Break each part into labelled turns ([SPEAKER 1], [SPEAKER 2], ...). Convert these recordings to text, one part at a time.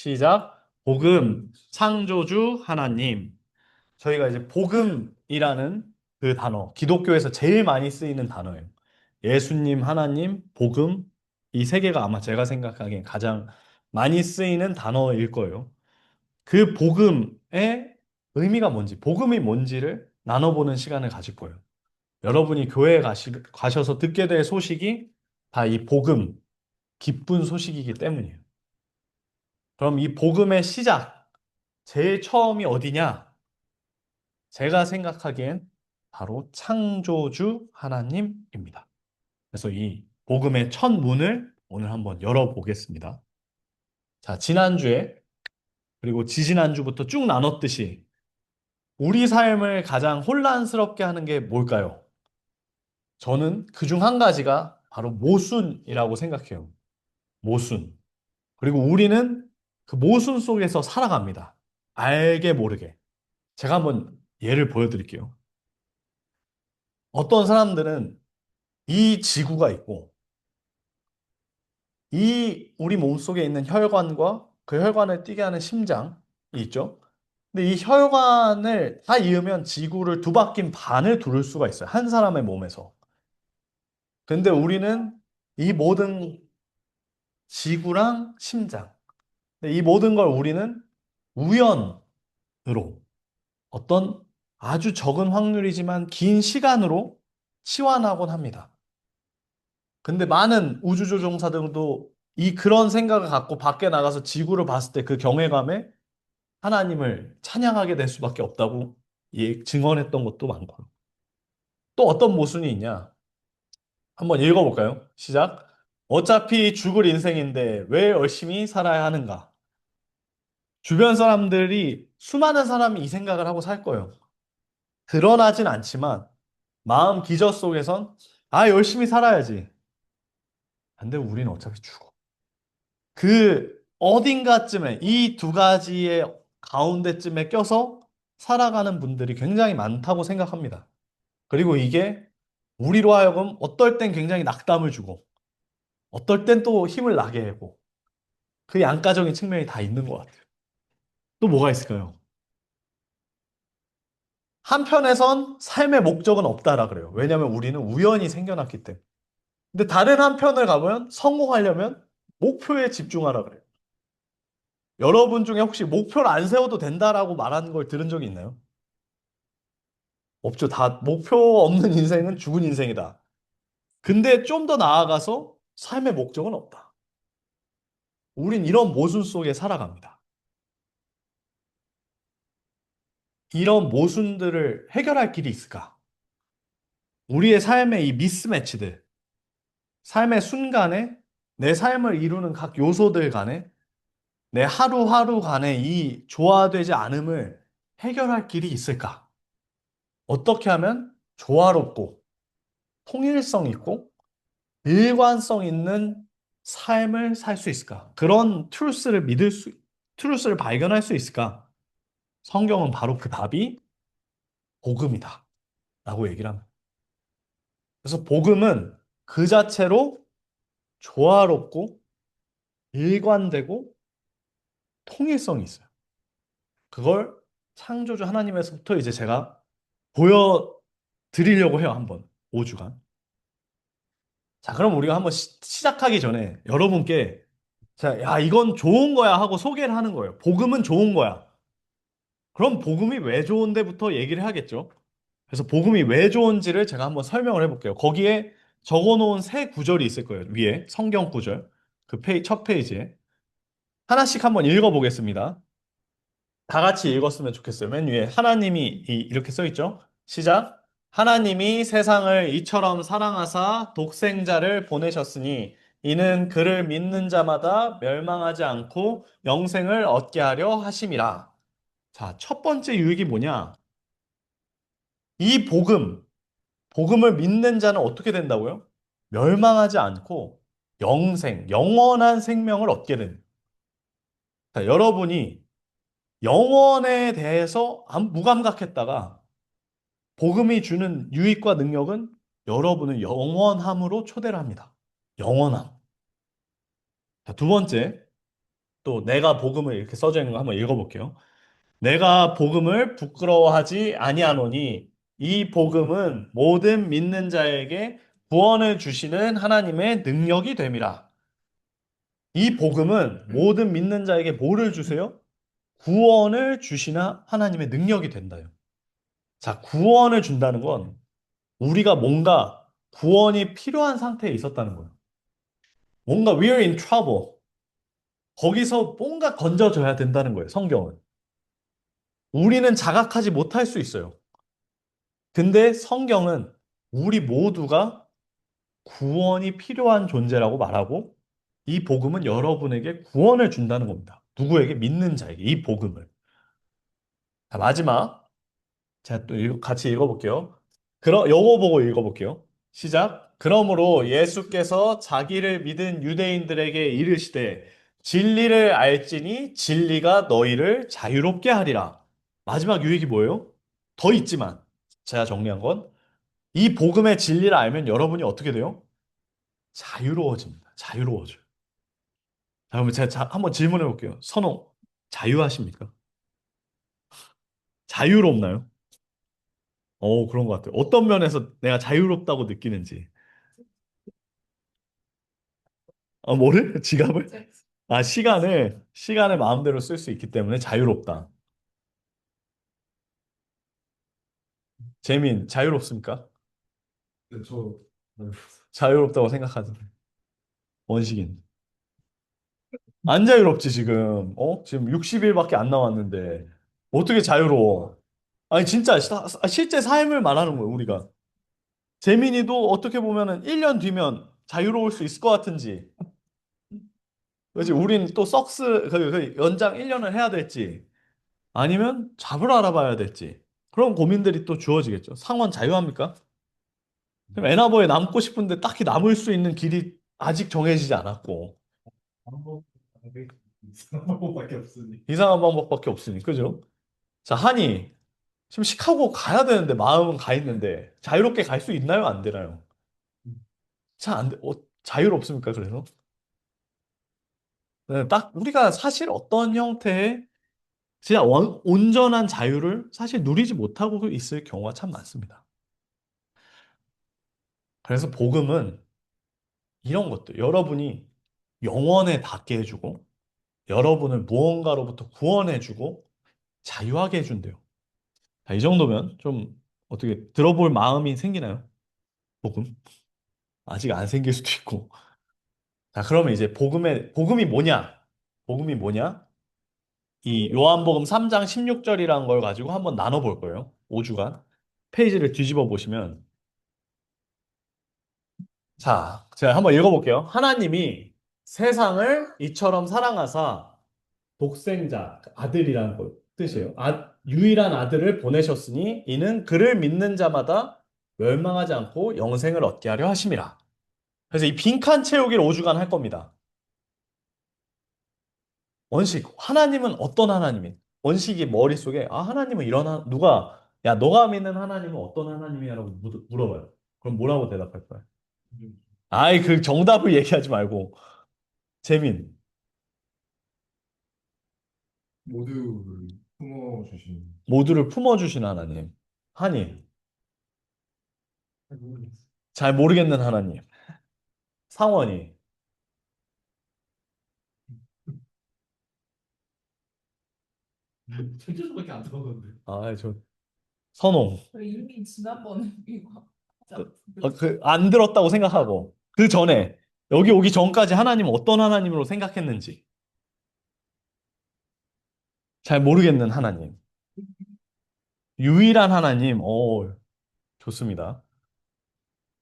[SPEAKER 1] 시작. 복음, 창조주 하나님. 저희가 이제 복음이라는 그 단어, 기독교에서 제일 많이 쓰이는 단어예요. 예수님, 하나님, 복음, 이 세 개가 아마 제가 생각하기엔 가장 많이 쓰이는 단어일 거예요. 그 복음의 의미가 뭔지, 복음이 뭔지를 나눠보는 시간을 가질 거예요. 여러분이 교회에 가셔서 듣게 될 소식이 다 이 복음, 기쁜 소식이기 때문이에요. 그럼 이 복음의 시작, 제일 처음이 어디냐? 제가 생각하기엔 바로 창조주 하나님입니다. 그래서 이 복음의 첫 문을 오늘 한번 열어보겠습니다. 자, 지난주에 그리고 지지난주부터 쭉 나눴듯이 우리 삶을 가장 혼란스럽게 하는 게 뭘까요? 저는 그 중 한 가지가 바로 모순이라고 생각해요. 모순. 그리고 우리는 그 모순 속에서 살아갑니다. 알게 모르게. 제가 한번 예를 보여드릴게요. 어떤 사람들은 이 지구가 있고, 이 우리 몸속에 있는 혈관과 그 혈관을 뛰게 하는 심장이 있죠. 근데 이 혈관을 다 이으면 지구를 두 바퀴 반을 두를 수가 있어요. 한 사람의 몸에서. 근데 우리는 이 모든 지구랑 심장, 근데 이 모든 걸 우리는 우연으로 어떤 아주 적은 확률이지만 긴 시간으로 치환하곤 합니다. 근데 많은 우주조종사들도 이 그런 생각을 갖고 밖에 나가서 지구를 봤을 때 그 경외감에 하나님을 찬양하게 될 수밖에 없다고 증언했던 것도 많고요. 또 어떤 모순이 있냐? 한번 읽어볼까요? 시작. 어차피 죽을 인생인데 왜 열심히 살아야 하는가? 주변 사람들이 수많은 사람이 이 생각을 하고 살 거예요. 드러나진 않지만 마음 기저 속에선 열심히 살아야지. 근데 우리는 어차피 죽어. 그 어딘가쯤에 이 두 가지의 가운데쯤에 껴서 살아가는 분들이 굉장히 많다고 생각합니다. 그리고 이게 우리로 하여금 어떨 땐 굉장히 낙담을 주고 어떨 땐 또 힘을 나게 하고 그 양가적인 측면이 다 있는 것 같아요. 또 뭐가 있을까요? 한편에선 삶의 목적은 없다라 그래요. 왜냐하면 우리는 우연히 생겨났기 때문에. 근데 다른 한편을 가면 성공하려면 목표에 집중하라 그래요. 여러분 중에 혹시 목표를 안 세워도 된다라고 말하는 걸 들은 적이 있나요? 없죠. 다 목표 없는 인생은 죽은 인생이다. 근데 좀 더 나아가서 삶의 목적은 없다. 우린 이런 모순 속에 살아갑니다. 이런 모순들을 해결할 길이 있을까? 우리의 삶의 이 미스매치들, 삶의 순간에 내 삶을 이루는 각 요소들 간에 내 하루하루 간의 이 조화되지 않음을 해결할 길이 있을까? 어떻게 하면 조화롭고 통일성 있고 일관성 있는 삶을 살 수 있을까? 그런 트루스를 발견할 수 있을까? 성경은 바로 그 답이 복음이다. 라고 얘기를 합니다. 그래서 복음은 그 자체로 조화롭고 일관되고 통일성이 있어요. 그걸 창조주 하나님에서부터 이제 제가 보여드리려고 해요, 한번. 5주간. 자, 그럼 우리가 한번 시작하기 전에 여러분께 자, 야, 이건 좋은 거야 하고 소개를 하는 거예요. 복음은 좋은 거야. 그럼 복음이 왜 좋은데부터 얘기를 해야겠죠. 그래서 복음이 왜 좋은지를 제가 한번 설명을 해볼게요. 거기에 적어놓은 세 구절이 있을 거예요. 위에 성경 구절. 첫 페이지에. 하나씩 한번 읽어보겠습니다. 다 같이 읽었으면 좋겠어요. 맨 위에 하나님이 이렇게 써 있죠. 시작. 하나님이 세상을 이처럼 사랑하사 독생자를 보내셨으니 이는 그를 믿는 자마다 멸망하지 않고 영생을 얻게 하려 하심이라. 자, 첫 번째 유익이 뭐냐? 이 복음을 믿는 자는 어떻게 된다고요? 멸망하지 않고 영원한 생명을 얻게 됩니다. 자, 여러분이 영원에 대해서 무감각했다가 복음이 주는 유익과 능력은 여러분을 영원함으로 초대를 합니다. 영원함. 자, 두 번째, 또 내가 복음을 이렇게 써져 있는 거 한번 읽어볼게요. 내가 복음을 부끄러워하지 아니하노니 이 복음은 모든 믿는 자에게 구원을 주시는 하나님의 능력이 됨이라. 이 복음은 모든 믿는 자에게 뭐를 주세요? 구원을 주시나 하나님의 능력이 된다요. 자, 구원을 준다는 건 우리가 뭔가 구원이 필요한 상태에 있었다는 거예요. 뭔가 we're in trouble. 거기서 뭔가 건져줘야 된다는 거예요, 성경은. 우리는 자각하지 못할 수 있어요. 근데 성경은 우리 모두가 구원이 필요한 존재라고 말하고 이 복음은 여러분에게 구원을 준다는 겁니다. 누구에게? 믿는 자에게 이 복음을. 자, 마지막. 제가 또 같이 읽어볼게요. 요거 보고 읽어볼게요. 시작. 그러므로 예수께서 자기를 믿은 유대인들에게 이르시되 진리를 알지니 진리가 너희를 자유롭게 하리라. 마지막 유익이 뭐예요? 더 있지만 제가 정리한 건 이 복음의 진리를 알면 여러분이 어떻게 돼요? 자유로워집니다. 자유로워져요. 자, 그러면 제가 한번 질문해 볼게요. 선호, 자유하십니까? 자유롭나요? 그런 것 같아요. 어떤 면에서 내가 자유롭다고 느끼는지. 뭐를? 지갑을? 아, 시간을 마음대로 쓸 수 있기 때문에 자유롭다. 재민, 자유롭습니까?
[SPEAKER 2] 네, 저, 네.
[SPEAKER 1] 자유롭다고 생각하죠. 원식인. 안 자유롭지, 지금. 지금 60일밖에 안 남았는데. 어떻게 자유로워? 아니, 진짜, 실제 삶을 말하는 거예요, 우리가. 재민이도 어떻게 보면은 1년 뒤면 자유로울 수 있을 것 같은지. 그렇지, 우린 또 그 연장 1년을 해야 될지, 아니면 잡을 알아봐야 될지. 그런 고민들이 또 주어지겠죠. 상원 자유합니까? 그럼 애나버에 남고 싶은데 딱히 남을 수 있는 길이 아직 정해지지 않았고
[SPEAKER 2] 방법, 이상한 방법밖에 없으니.
[SPEAKER 1] 이상한 방법밖에 없으니 그죠? 자, 한이 지금 시카고 가야 되는데 마음은 가 있는데 자유롭게 갈 수 있나요? 안 되나요? 자, 안 돼. 자유롭습니까? 그래서 네, 딱 우리가 사실 어떤 형태의 진짜 온전한 자유를 사실 누리지 못하고 있을 경우가 참 많습니다. 그래서 복음은 이런 것들 여러분이 영원에 닿게 해주고 여러분을 무언가로부터 구원해주고 자유하게 해준대요. 자, 이 정도면 좀 어떻게 들어볼 마음이 생기나요? 복음? 아직 안 생길 수도 있고. 자, 그러면 이제 복음이 뭐냐? 복음이 뭐냐? 이 요한복음 3장 16절이라는 걸 가지고 한번 나눠볼 거예요. 5주간. 페이지를 뒤집어 보시면. 자, 제가 한번 읽어볼게요. 하나님이 세상을 이처럼 사랑하사 독생자, 아들이라는 거 뜻이에요. 유일한 아들을 보내셨으니 이는 그를 믿는 자마다 멸망하지 않고 영생을 얻게 하려 하심이라. 그래서 이 빈칸 채우기를 5주간 할 겁니다. 원식, 하나님은 어떤 하나님이? 원식이 머릿속에, 하나님은 야, 너가 믿는 하나님은 어떤 하나님이야라고 물어봐요. 그럼 뭐라고 대답할 거야? 아이, 그 정답을 얘기하지 말고, 재민,
[SPEAKER 2] 모두를 품어주신.
[SPEAKER 1] 모두를 품어주신 하나님. 한이,
[SPEAKER 2] 잘 모르겠어요.
[SPEAKER 1] 잘 모르겠는 하나님. 상원이,
[SPEAKER 2] 천재수밖에 안 들어가는데.
[SPEAKER 1] 저, 선홍.
[SPEAKER 3] 이미 지난번에 이거 하자.
[SPEAKER 1] 안 들었다고 생각하고, 그 전에, 여기 오기 전까지 하나님 어떤 하나님으로 생각했는지, 잘 모르겠는 하나님. 유일한 하나님, 좋습니다.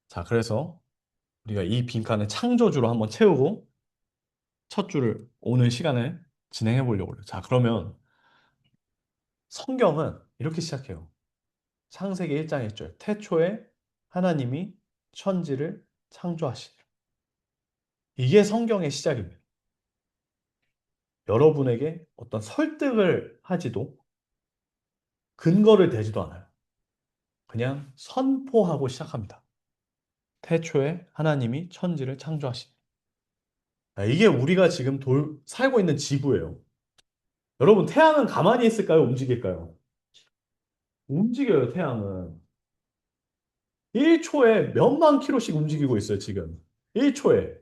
[SPEAKER 1] 자, 그래서 우리가 이 빈칸을 창조주로 한번 채우고, 첫 줄을 오늘 시간을 진행해 보려고 해요. 자, 그러면 성경은 이렇게 시작해요. 창세기 1장 1절. 태초에 하나님이 천지를 창조하시니. 이게 성경의 시작입니다. 여러분에게 어떤 설득을 하지도 근거를 대지도 않아요. 그냥 선포하고 시작합니다. 태초에 하나님이 천지를 창조하시니. 자, 이게 우리가 지금 살고 있는 지구예요. 여러분, 태양은 가만히 있을까요? 움직일까요? 움직여요, 태양은. 1초에 몇만 킬로씩 움직이고 있어요, 지금. 1초에.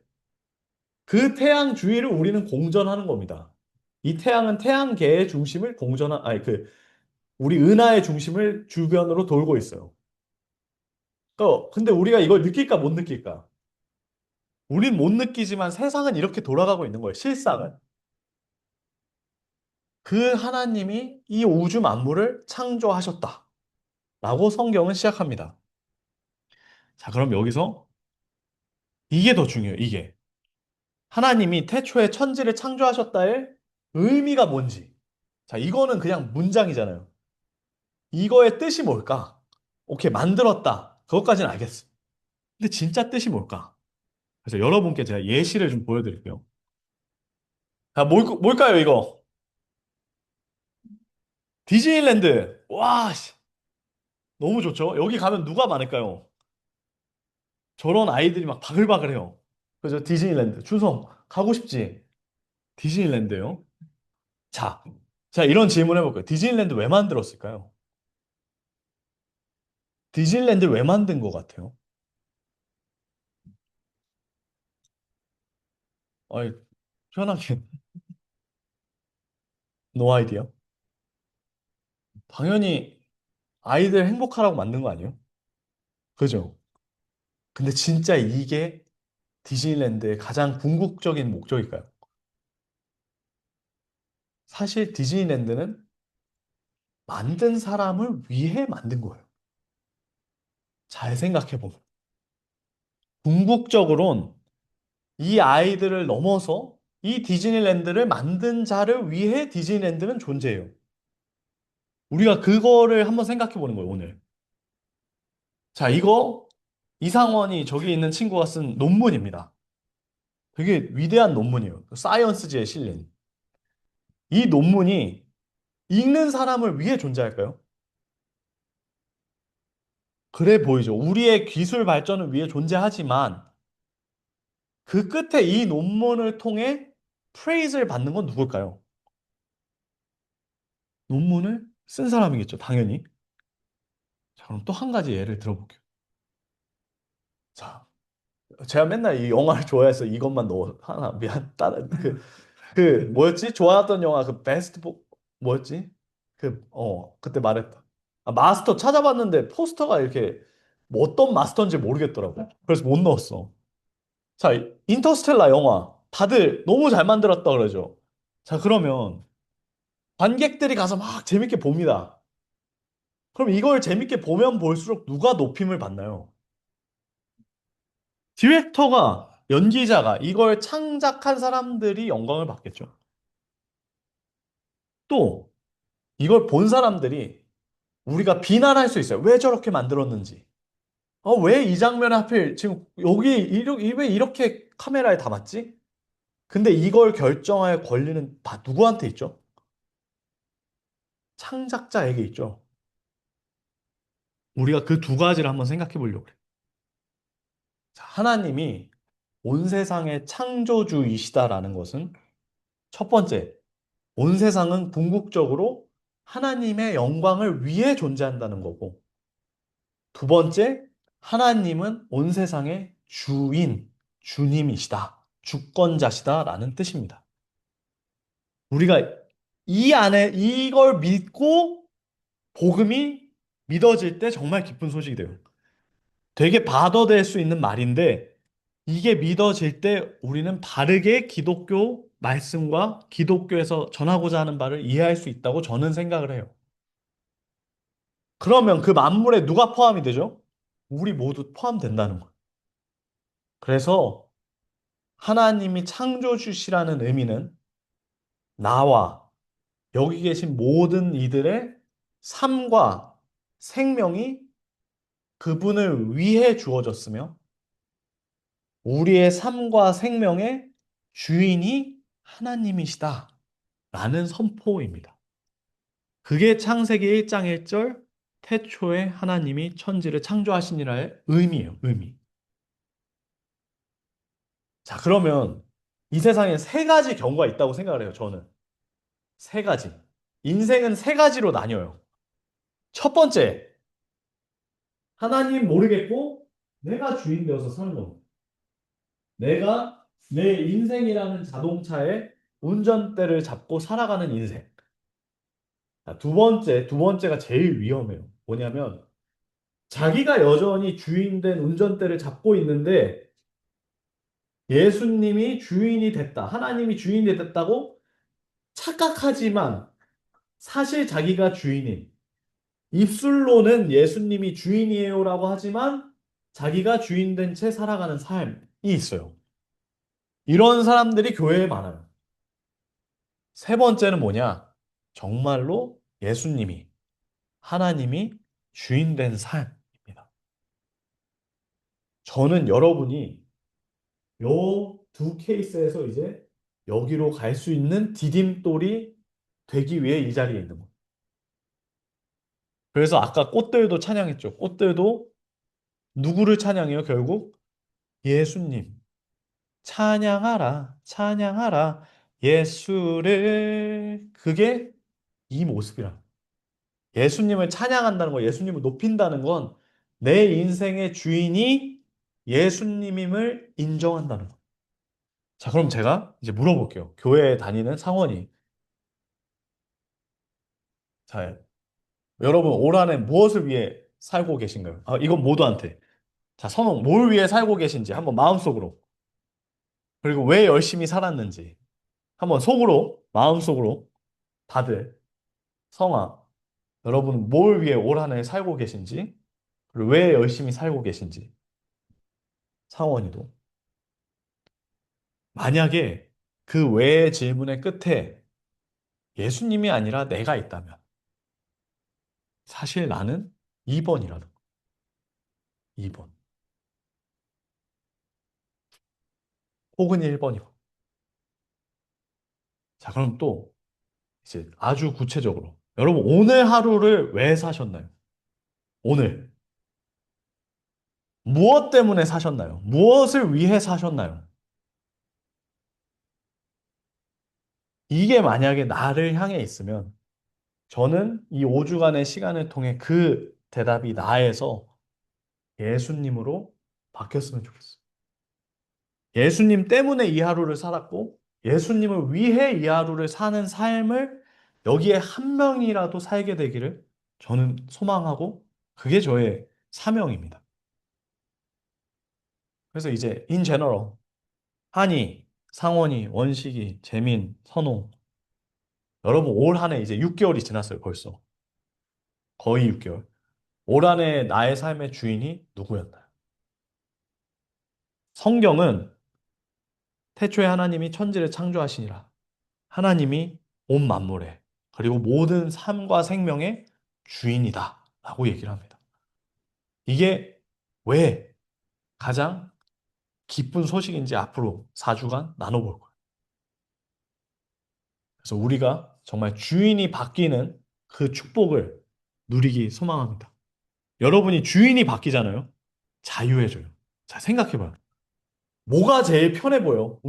[SPEAKER 1] 그 태양 주위를 우리는 공전하는 겁니다. 이 태양은 태양계의 중심을 아니, 우리 은하의 중심을 주변으로 돌고 있어요. 근데 우리가 이걸 느낄까, 못 느낄까? 우린 못 느끼지만 세상은 이렇게 돌아가고 있는 거예요, 실상은. 그 하나님이 이 우주 만물을 창조하셨다. 라고 성경은 시작합니다. 자, 그럼 여기서 이게 더 중요해요, 이게. 하나님이 태초에 천지를 창조하셨다의 의미가 뭔지. 자, 이거는 그냥 문장이잖아요. 이거의 뜻이 뭘까? 오케이, 만들었다. 그것까지는 알겠어. 근데 진짜 뜻이 뭘까? 그래서 여러분께 제가 예시를 좀 보여드릴게요. 자, 뭘까요, 이거? 디즈니랜드. 와, 씨, 너무 좋죠? 여기 가면 누가 많을까요? 저런 아이들이 막 바글바글해요. 그죠? 디즈니랜드. 준성, 가고 싶지? 디즈니랜드요? 자, 자, 이런 질문 해볼까요? 디즈니랜드 왜 만들었을까요? 디즈니랜드 왜 만든 것 같아요? 아니, 편하게. 노 아이디어. 당연히 아이들 행복하라고 만든 거 아니에요? 그죠? 근데 진짜 이게 디즈니랜드의 가장 궁극적인 목적일까요? 사실 디즈니랜드는 만든 사람을 위해 만든 거예요. 잘 생각해 보면. 궁극적으론 이 아이들을 넘어서 이 디즈니랜드를 만든 자를 위해 디즈니랜드는 존재해요. 우리가 그거를 한번 생각해 보는 거예요, 오늘. 자, 이거 이상원이 저기 있는 친구가 쓴 논문입니다. 되게 위대한 논문이에요. 사이언스지에 실린. 이 논문이 읽는 사람을 위해 존재할까요? 그래 보이죠. 우리의 기술 발전을 위해 존재하지만 그 끝에 이 논문을 통해 프레이즈를 받는 건 누굴까요? 논문을 쓴 사람이겠죠, 당연히. 자, 그럼 또 한 가지 예를 들어볼게요. 자, 제가 맨날 이 영화를 좋아해서 이것만 넣어 하나 미안 다른 뭐였지? 좋아했던 영화 그 베스트 뭐였지? 그때 말했다. 아, 마스터 찾아봤는데 포스터가 이렇게 뭐 어떤 마스터인지 모르겠더라고. 그래서 못 넣었어. 자, 인터스텔라 영화 다들 너무 잘 만들었다 그러죠. 자, 그러면 관객들이 가서 막 재밌게 봅니다. 그럼 이걸 재밌게 보면 볼수록 누가 높임을 받나요? 디렉터가, 연기자가, 이걸 창작한 사람들이 영광을 받겠죠. 또 이걸 본 사람들이 우리가 비난할 수 있어요. 왜 저렇게 만들었는지. 왜 이 장면에 하필 지금 여기 왜 이렇게 카메라에 담았지? 근데 이걸 결정할 권리는 누구한테 있죠? 창작자에게 있죠. 우리가 그 두 가지를 한번 생각해 보려고 그래요. 자, 하나님이 온 세상의 창조주이시다라는 것은 첫 번째, 온 세상은 궁극적으로 하나님의 영광을 위해 존재한다는 거고, 두 번째, 하나님은 온 세상의 주님이시다, 주권자시다라는 뜻입니다. 우리가 이 안에 이걸 믿고 복음이 믿어질 때 정말 기쁜 소식이 돼요. 되게 바더될 수 있는 말인데 이게 믿어질 때 우리는 바르게 기독교 말씀과 기독교에서 전하고자 하는 바를 이해할 수 있다고 저는 생각을 해요. 그러면 그 만물에 누가 포함이 되죠? 우리 모두 포함된다는 거예요. 그래서 하나님이 창조주시라는 의미는 나와 여기 계신 모든 이들의 삶과 생명이 그분을 위해 주어졌으며 우리의 삶과 생명의 주인이 하나님이시다 라는 선포입니다. 그게 창세기 1장 1절 태초에 하나님이 천지를 창조하시니라의 의미예요. 의미. 자, 그러면 이 세상엔 세 가지 경우가 있다고 생각을 해요, 저는. 세 가지. 인생은 세 가지로 나뉘어요. 첫 번째, 하나님 모르겠고 내가 주인 되어서 사는 겁니다. 내가 내 인생이라는 자동차의 운전대를 잡고 살아가는 인생. 자, 두 번째가 제일 위험해요. 뭐냐면, 자기가 여전히 주인된 운전대를 잡고 있는데, 예수님이 주인이 됐다. 하나님이 주인이 됐다고 착각하지만, 사실 자기가 주인인. 입술로는 예수님이 주인이에요라고 하지만, 자기가 주인된 채 살아가는 삶이 있어요. 이런 사람들이 교회에 많아요. 세 번째는 뭐냐? 정말로 예수님이, 하나님이 주인된 삶입니다. 저는 여러분이 요 두 케이스에서 이제 여기로 갈 수 있는 디딤돌이 되기 위해 이 자리에 있는 거예요. 그래서 아까 꽃들도 찬양했죠. 꽃들도 누구를 찬양해요, 결국? 예수님. 찬양하라, 찬양하라, 예수를. 그게 이 모습이라. 예수님을 찬양한다는 거, 예수님을 높인다는 건 내 인생의 주인이 예수님임을 인정한다는 거. 자, 그럼 제가 이제 물어볼게요. 교회에 다니는 상원이. 자, 여러분 올 한해 무엇을 위해 살고 계신가요? 아, 이건 모두한테. 자, 선홍, 뭘 위해 살고 계신지 한번 마음속으로. 그리고 왜 열심히 살았는지 한번 속으로, 마음속으로 다들. 성아, 여러분은 뭘 위해 올 한해 살고 계신지, 그리고 왜 열심히 살고 계신지. 상원이도. 만약에 그 외의 질문의 끝에 예수님이 아니라 내가 있다면 사실 나는 2번이라는 거. 2번. 혹은 1번이고. 자, 그럼 또 이제 아주 구체적으로 여러분 오늘 하루를 왜 사셨나요? 오늘 무엇 때문에 사셨나요? 무엇을 위해 사셨나요? 이게 만약에 나를 향해 있으면 저는 이 5주간의 시간을 통해 그 대답이 나에서 예수님으로 바뀌었으면 좋겠어요. 예수님 때문에 이 하루를 살았고 예수님을 위해 이 하루를 사는 삶을 여기에 한 명이라도 살게 되기를 저는 소망하고 그게 저의 사명입니다. 그래서 이제 in general 한이, 상원이, 원식이, 재민, 선호 여러분 올 한 해 이제 6개월이 지났어요 벌써. 거의 6개월. 올 한 해 나의 삶의 주인이 누구였나요? 성경은 태초에 하나님이 천지를 창조하시니라. 하나님이 온 만물에 그리고 모든 삶과 생명의 주인이다 라고 얘기를 합니다. 이게 왜 가장 기쁜 소식인지 앞으로 4주간 나눠볼 거예요. 그래서 우리가 정말 주인이 바뀌는 그 축복을 누리기 소망합니다. 여러분이 주인이 바뀌잖아요. 자유해져요. 자, 생각해봐요. 뭐가 제일 편해 보여?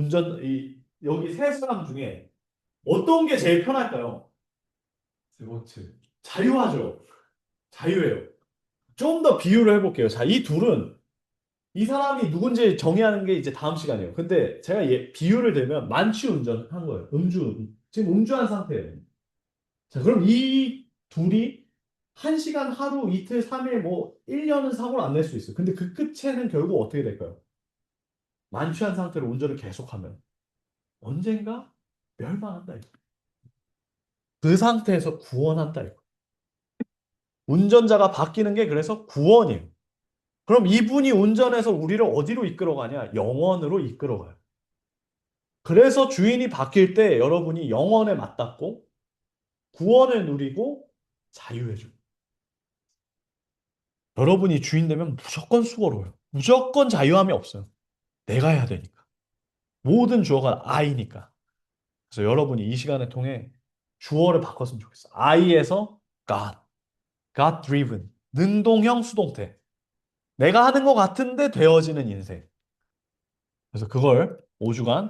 [SPEAKER 1] 여기 세 사람 중에 어떤 게 제일 편할까요?
[SPEAKER 2] 세 번째.
[SPEAKER 1] 자유하죠. 자유해요. 좀 더 비유를 해볼게요. 자, 이 둘은 이 사람이 누군지 정의하는 게 이제 다음 시간이에요. 근데 제가 비유를 들면 만취 운전한 거예요. 지금 음주한 상태예요. 자, 그럼 이 둘이 1시간, 하루, 이틀, 3일, 뭐 1년은 사고를 안 낼 수 있어요. 근데 그 끝에는 결국 어떻게 될까요? 만취한 상태로 운전을 계속하면 언젠가 멸망한다. 이거. 그 상태에서 구원한다. 이거. 운전자가 바뀌는 게 그래서 구원이에요. 그럼 이분이 운전해서 우리를 어디로 이끌어가냐? 영원으로 이끌어가요. 그래서 주인이 바뀔 때 여러분이 영원에 맞닿고 구원을 누리고 자유해져요. 여러분이 주인 되면 무조건 수고로워요. 무조건 자유함이 없어요. 내가 해야 되니까. 모든 주어가 I니까. 그래서 여러분이 이 시간을 통해 주어를 바꿨으면 좋겠어요. I에서 God, God driven, 능동형 수동태. 내가 하는 것 같은데 되어지는 인생. 그래서 그걸 5주간